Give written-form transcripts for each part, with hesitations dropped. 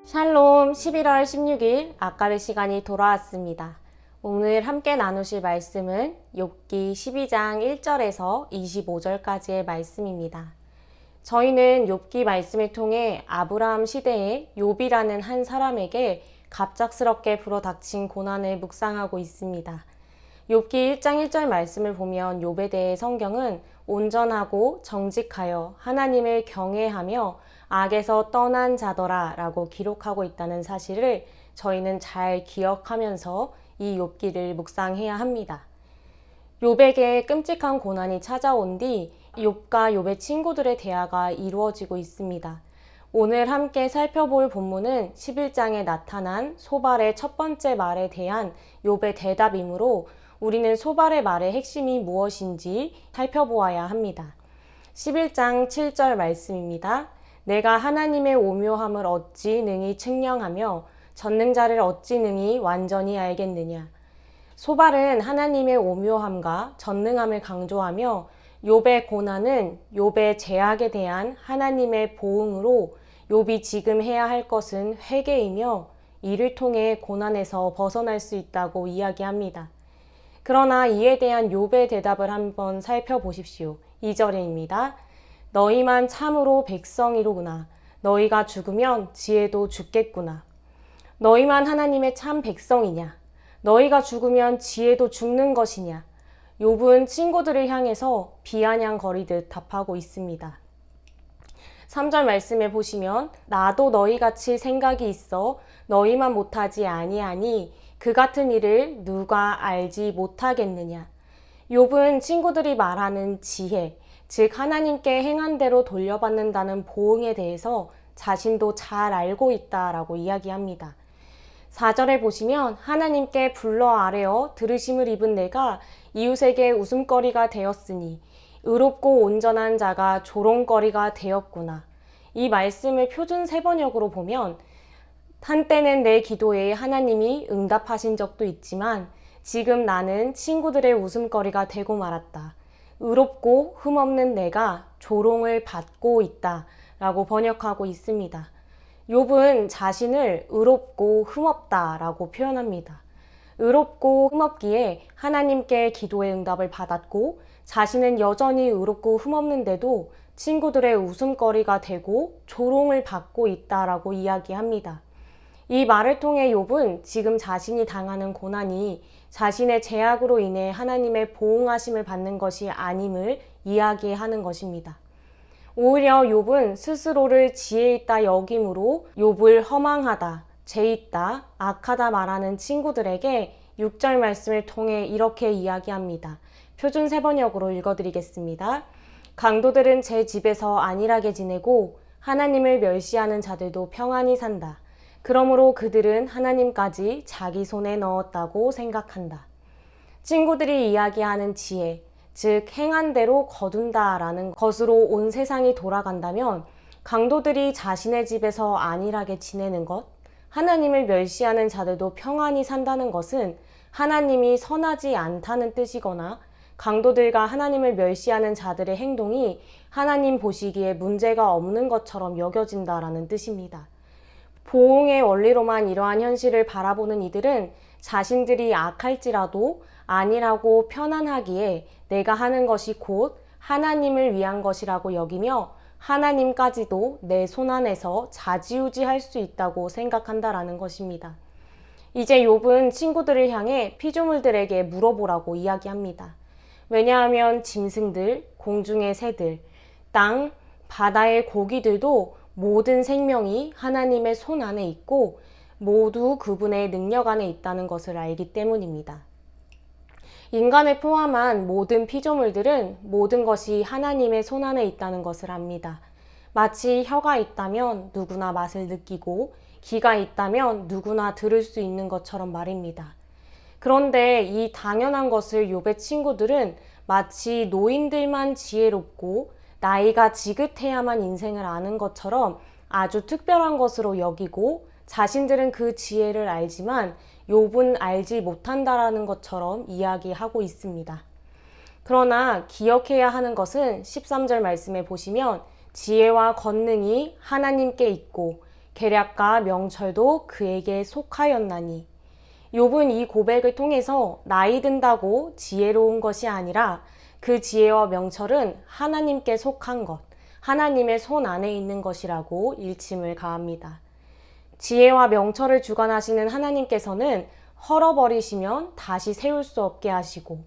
샬롬 11월 16일 아까르 시간이 돌아왔습니다. 오늘 함께 나누실 말씀은 욥기 12장 1절에서 25절까지의 말씀입니다. 저희는 욥기 말씀을 통해 아브라함 시대에 욥이라는 한 사람에게 갑작스럽게 불어닥친 고난을 묵상하고 있습니다. 욥기 1장 1절 말씀을 보면 욥에 대해 성경은 온전하고 정직하여 하나님을 경외하며 악에서 떠난 자더라 라고 기록하고 있다는 사실을 저희는 잘 기억하면서 이 욥기를 묵상해야 합니다. 욥에게 끔찍한 고난이 찾아온 뒤 욥과 욥의 친구들의 대화가 이루어지고 있습니다. 오늘 함께 살펴볼 본문은 11장에 나타난 소발의 첫 번째 말에 대한 욥의 대답이므로 우리는 소발의 말의 핵심이 무엇인지 살펴보아야 합니다. 11장 7절 말씀입니다. 내가 하나님의 오묘함을 어찌 능히 측량하며 전능자를 어찌 능히 완전히 알겠느냐. 소발은 하나님의 오묘함과 전능함을 강조하며 욥의 고난은 욥의 죄악에 대한 하나님의 보응으로 욥이 지금 해야 할 것은 회개이며 이를 통해 고난에서 벗어날 수 있다고 이야기합니다. 그러나 이에 대한 욥의 대답을 한번 살펴보십시오. 2절입니다. 너희만 참으로 백성이로구나. 너희가 죽으면 지혜도 죽겠구나. 너희만 하나님의 참 백성이냐? 너희가 죽으면 지혜도 죽는 것이냐? 욥은 친구들을 향해서 비아냥거리듯 답하고 있습니다. 3절 말씀에 보시면 나도 너희같이 생각이 있어 너희만 못하지 아니하니 그 같은 일을 누가 알지 못하겠느냐. 욥은 친구들이 말하는 지혜, 즉 하나님께 행한 대로 돌려받는다는 보응에 대해서 자신도 잘 알고 있다라고 이야기합니다. 4절에 보시면 하나님께 불러 아뢰어 들으심을 입은 내가 이웃에게 웃음거리가 되었으니 의롭고 온전한 자가 조롱거리가 되었구나. 이 말씀을 표준 세번역으로 보면 한때는 내 기도에 하나님이 응답하신 적도 있지만 지금 나는 친구들의 웃음거리가 되고 말았다. 의롭고 흠없는 내가 조롱을 받고 있다 라고 번역하고 있습니다. 욥은 자신을 의롭고 흠없다 라고 표현합니다. 의롭고 흠없기에 하나님께 기도의 응답을 받았고 자신은 여전히 의롭고 흠없는데도 친구들의 웃음거리가 되고 조롱을 받고 있다라고 이야기합니다. 이 말을 통해 욥은 지금 자신이 당하는 고난이 자신의 죄악으로 인해 하나님의 보응하심을 받는 것이 아님을 이야기하는 것입니다. 오히려 욥은 스스로를 지혜 있다 여김으로 욥을 허망하다, 죄 있다, 악하다 말하는 친구들에게 6절 말씀을 통해 이렇게 이야기합니다. 표준 세번역으로 읽어드리겠습니다. 강도들은 제 집에서 안일하게 지내고 하나님을 멸시하는 자들도 평안히 산다. 그러므로 그들은 하나님까지 자기 손에 넣었다고 생각한다. 친구들이 이야기하는 지혜, 즉 행한 대로 거둔다라는 것으로 온 세상이 돌아간다면 강도들이 자신의 집에서 안일하게 지내는 것, 하나님을 멸시하는 자들도 평안히 산다는 것은 하나님이 선하지 않다는 뜻이거나 강도들과 하나님을 멸시하는 자들의 행동이 하나님 보시기에 문제가 없는 것처럼 여겨진다라는 뜻입니다. 보응의 원리로만 이러한 현실을 바라보는 이들은 자신들이 악할지라도 안일하고 편안하기에 내가 하는 것이 곧 하나님을 위한 것이라고 여기며 하나님까지도 내 손안에서 좌지우지할 수 있다고 생각한다라는 것입니다. 이제 욥은 친구들을 향해 피조물들에게 물어보라고 이야기합니다. 왜냐하면 짐승들, 공중의 새들, 땅, 바다의 고기들도 모든 생명이 하나님의 손 안에 있고 모두 그분의 능력 안에 있다는 것을 알기 때문입니다. 인간을 포함한 모든 피조물들은 모든 것이 하나님의 손 안에 있다는 것을 압니다. 마치 혀가 있다면 누구나 맛을 느끼고 귀가 있다면 누구나 들을 수 있는 것처럼 말입니다. 그런데 이 당연한 것을 욥의 친구들은 마치 노인들만 지혜롭고 나이가 지긋해야만 인생을 아는 것처럼 아주 특별한 것으로 여기고 자신들은 그 지혜를 알지만 욥은 알지 못한다라는 것처럼 이야기하고 있습니다. 그러나 기억해야 하는 것은 13절 말씀에 보시면 지혜와 권능이 하나님께 있고 계략과 명철도 그에게 속하였나니. 욥은 이 고백을 통해서 나이 든다고 지혜로운 것이 아니라 그 지혜와 명철은 하나님께 속한 것, 하나님의 손 안에 있는 것이라고 일침을 가합니다. 지혜와 명철을 주관하시는 하나님께서는 헐어버리시면 다시 세울 수 없게 하시고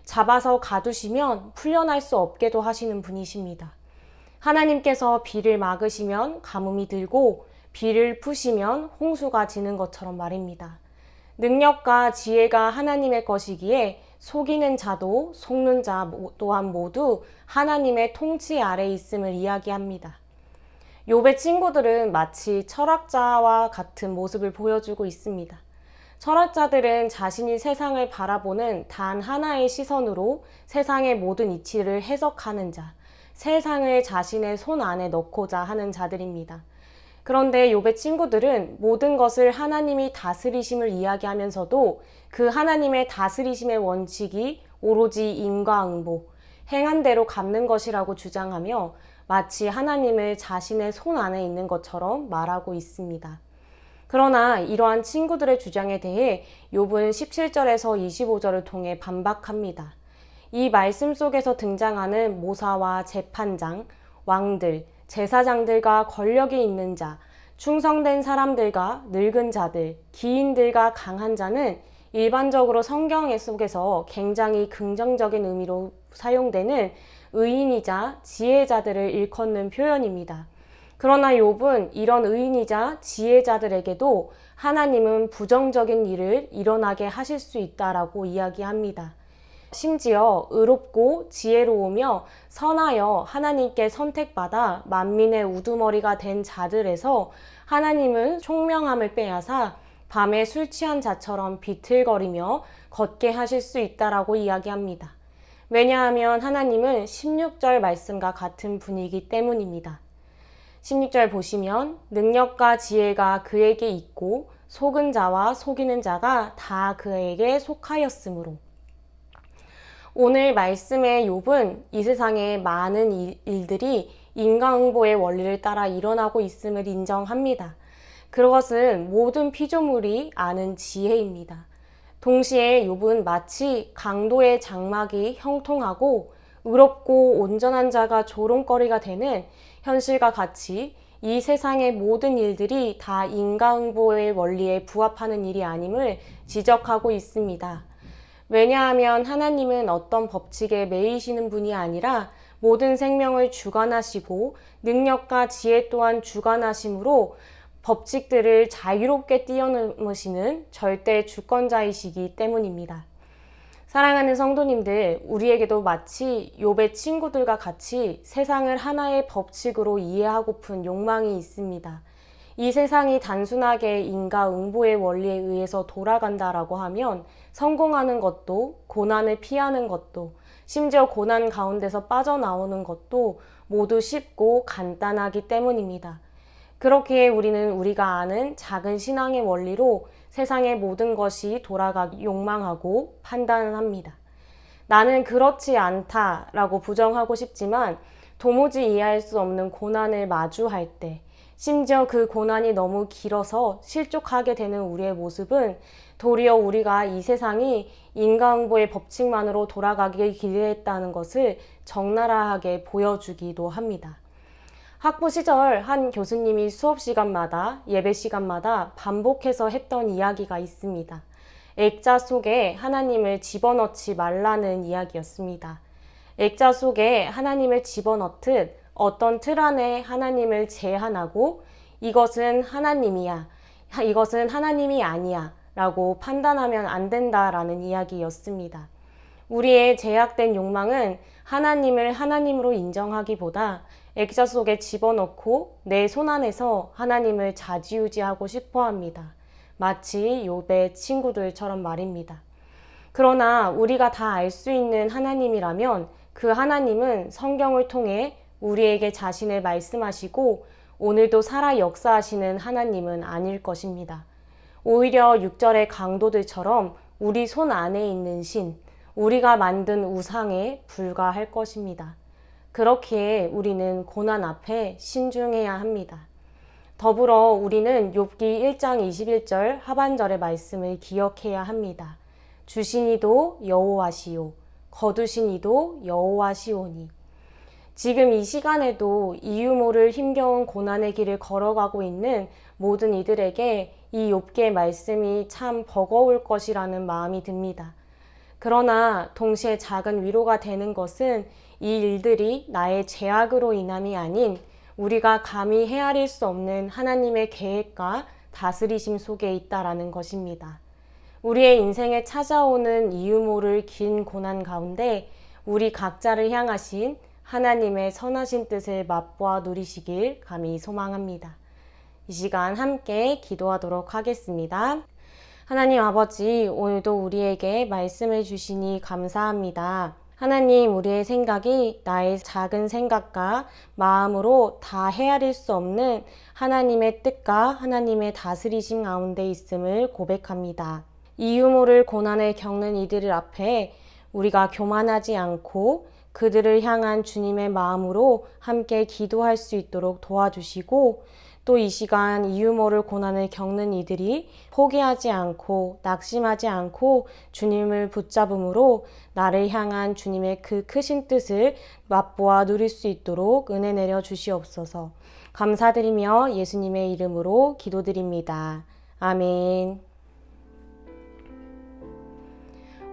잡아서 가두시면 풀려날 수 없게도 하시는 분이십니다. 하나님께서 비를 막으시면 가뭄이 들고 비를 푸시면 홍수가 지는 것처럼 말입니다. 능력과 지혜가 하나님의 것이기에 속이는 자도 속는 자 또한 모두 하나님의 통치 아래 있음을 이야기합니다. 욥의 친구들은 마치 철학자와 같은 모습을 보여주고 있습니다. 철학자들은 자신이 세상을 바라보는 단 하나의 시선으로 세상의 모든 이치를 해석하는 자, 세상을 자신의 손 안에 넣고자 하는 자들입니다. 그런데 욥의 친구들은 모든 것을 하나님이 다스리심을 이야기하면서도 그 하나님의 다스리심의 원칙이 오로지 인과응보, 행한 대로 갚는 것이라고 주장하며 마치 하나님을 자신의 손 안에 있는 것처럼 말하고 있습니다. 그러나 이러한 친구들의 주장에 대해 욥은 17절에서 25절을 통해 반박합니다. 이 말씀 속에서 등장하는 모사와 재판장, 왕들, 제사장들과 권력이 있는 자, 충성된 사람들과 늙은 자들, 기인들과 강한 자는 일반적으로 성경 속에서 굉장히 긍정적인 의미로 사용되는 의인이자 지혜자들을 일컫는 표현입니다. 그러나 욥은 이런 의인이자 지혜자들에게도 하나님은 부정적인 일을 일어나게 하실 수 있다라고 이야기합니다. 심지어 의롭고 지혜로우며 선하여 하나님께 선택받아 만민의 우두머리가 된 자들에서 하나님은 총명함을 빼앗아 밤에 술 취한 자처럼 비틀거리며 걷게 하실 수 있다라고 이야기합니다. 왜냐하면 하나님은 16절 말씀과 같은 분이기 때문입니다. 16절 보시면 능력과 지혜가 그에게 있고 속은 자와 속이는 자가 다 그에게 속하였으므로. 오늘 말씀의 욥은 이 세상에 많은 일들이 인과응보의 원리를 따라 일어나고 있음을 인정합니다. 그것은 모든 피조물이 아는 지혜입니다. 동시에 욥은 마치 강도의 장막이 형통하고 의롭고 온전한 자가 조롱거리가 되는 현실과 같이 이 세상의 모든 일들이 다 인과응보의 원리에 부합하는 일이 아님을 지적하고 있습니다. 왜냐하면 하나님은 어떤 법칙에 매이시는 분이 아니라 모든 생명을 주관하시고 능력과 지혜 또한 주관하심으로 법칙들을 자유롭게 뛰어넘으시는 절대 주권자이시기 때문입니다. 사랑하는 성도님들, 우리에게도 마치 욥의 친구들과 같이 세상을 하나의 법칙으로 이해하고픈 욕망이 있습니다. 이 세상이 단순하게 인과응보의 원리에 의해서 돌아간다라고 하면 성공하는 것도, 고난을 피하는 것도, 심지어 고난 가운데서 빠져나오는 것도 모두 쉽고 간단하기 때문입니다. 그렇게 우리는 우리가 아는 작은 신앙의 원리로 세상의 모든 것이 돌아가기 욕망하고 판단을 합니다. 나는 그렇지 않다라고 부정하고 싶지만 도무지 이해할 수 없는 고난을 마주할 때, 심지어 그 고난이 너무 길어서 실족하게 되는 우리의 모습은 도리어 우리가 이 세상이 인과응보의 법칙만으로 돌아가길 기대했다는 것을 적나라하게 보여주기도 합니다. 학부 시절 한 교수님이 수업 시간마다, 예배 시간마다 반복해서 했던 이야기가 있습니다. 액자 속에 하나님을 집어넣지 말라는 이야기였습니다. 액자 속에 하나님을 집어넣듯 어떤 틀 안에 하나님을 제한하고 이것은 하나님이야, 이것은 하나님이 아니야 라고 판단하면 안 된다라는 이야기였습니다. 우리의 제약된 욕망은 하나님을 하나님으로 인정하기보다 액자 속에 집어넣고 내 손 안에서 하나님을 좌지우지하고 싶어 합니다. 마치 욥의 친구들처럼 말입니다. 그러나 우리가 다 알 수 있는 하나님이라면 그 하나님은 성경을 통해 우리에게 자신을 말씀하시고 오늘도 살아 역사하시는 하나님은 아닐 것입니다. 오히려 6절의 강도들처럼 우리 손 안에 있는 신, 우리가 만든 우상에 불과할 것입니다. 그렇기에 우리는 고난 앞에 신중해야 합니다. 더불어 우리는 욥기 1장 21절 하반절의 말씀을 기억해야 합니다. 주신 이도 여호와시요 거두신 이도 여호와시오니. 지금 이 시간에도 이유 모를 힘겨운 고난의 길을 걸어가고 있는 모든 이들에게 이 욥기의 말씀이 참 버거울 것이라는 마음이 듭니다. 그러나 동시에 작은 위로가 되는 것은 이 일들이 나의 죄악으로 인함이 아닌 우리가 감히 헤아릴 수 없는 하나님의 계획과 다스리심 속에 있다라는 것입니다. 우리의 인생에 찾아오는 이유 모를 긴 고난 가운데 우리 각자를 향하신 하나님의 선하신 뜻을 맛보아 누리시길 감히 소망합니다. 이 시간 함께 기도하도록 하겠습니다. 하나님 아버지, 오늘도 우리에게 말씀을 주시니 감사합니다. 하나님, 우리의 생각이 나의 작은 생각과 마음으로 다 헤아릴 수 없는 하나님의 뜻과 하나님의 다스리심 가운데 있음을 고백합니다. 이유 모를 고난을 겪는 이들 앞에 우리가 교만하지 않고 그들을 향한 주님의 마음으로 함께 기도할 수 있도록 도와주시고, 또 이 시간 이유 모를 고난을 겪는 이들이 포기하지 않고 낙심하지 않고 주님을 붙잡음으로 나를 향한 주님의 그 크신 뜻을 맛보아 누릴 수 있도록 은혜 내려 주시옵소서. 감사드리며 예수님의 이름으로 기도드립니다. 아멘.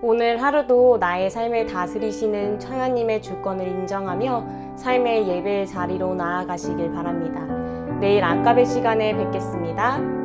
오늘 하루도 나의 삶을 다스리시는 하나님의 주권을 인정하며 삶의 예배의 자리로 나아가시길 바랍니다. 내일 안가베 시간에 뵙겠습니다.